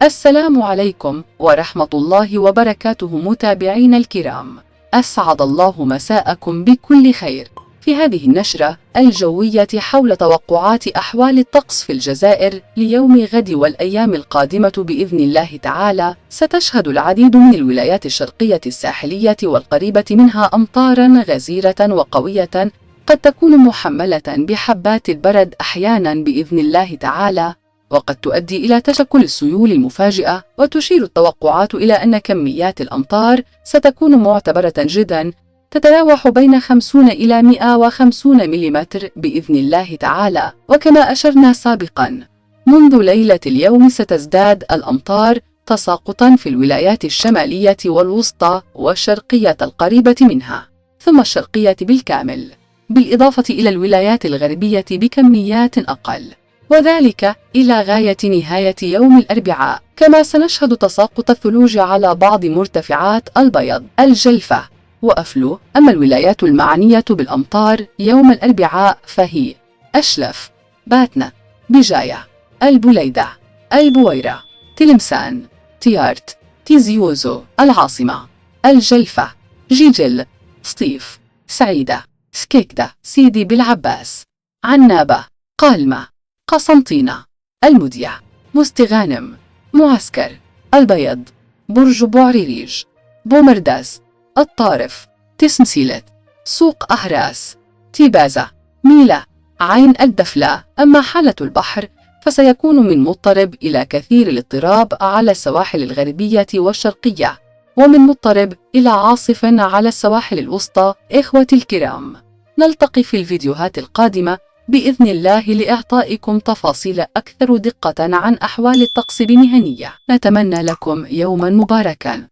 السلام عليكم ورحمة الله وبركاته متابعينا الكرام، أسعد الله مساءكم بكل خير. في هذه النشرة الجوية حول توقعات أحوال الطقس في الجزائر ليوم غد والأيام القادمة بإذن الله تعالى، ستشهد العديد من الولايات الشرقية الساحلية والقريبة منها أمطاراً غزيرة وقوية قد تكون محملة بحبات البرد أحياناً بإذن الله تعالى، وقد تؤدي إلى تشكل السيول المفاجئة. وتشير التوقعات إلى أن كميات الأمطار ستكون معتبرة جدا، تتراوح بين 50 إلى 150 ملم بإذن الله تعالى. وكما أشرنا سابقا، منذ ليلة اليوم ستزداد الأمطار تساقطا في الولايات الشمالية والوسطى والشرقية القريبة منها، ثم الشرقية بالكامل، بالإضافة إلى الولايات الغربية بكميات أقل، وذلك إلى غاية نهاية يوم الأربعاء. كما سنشهد تساقط الثلوج على بعض مرتفعات البيض، الجلفة وأفلو. أما الولايات المعنية بالأمطار يوم الأربعاء فهي أشلف، باتنا، بجاية، البليدة، البويرة، تلمسان، تيارت، تيزيوزو، العاصمة، الجلفة، جيجل، سطيف، سعيدة، سكيكدة، سيدي بالعباس، عنابة، قالمة، قسنطينة، المديع، مستغانم، معسكر، البيض، برج بوعريريج، بومرداس، الطارف، تسمسيلت، سوق أهراس، تيبازة، ميلة، عين الدفلة. أما حالة البحر فسيكون من مضطرب إلى كثير الاضطراب على السواحل الغربية والشرقية، ومن مضطرب إلى عاصف على السواحل الوسطى. إخوتي الكرام، نلتقي في الفيديوهات القادمة بإذن الله لإعطائكم تفاصيل أكثر دقة عن أحوال الطقس بمهنية. نتمنى لكم يوما مباركا.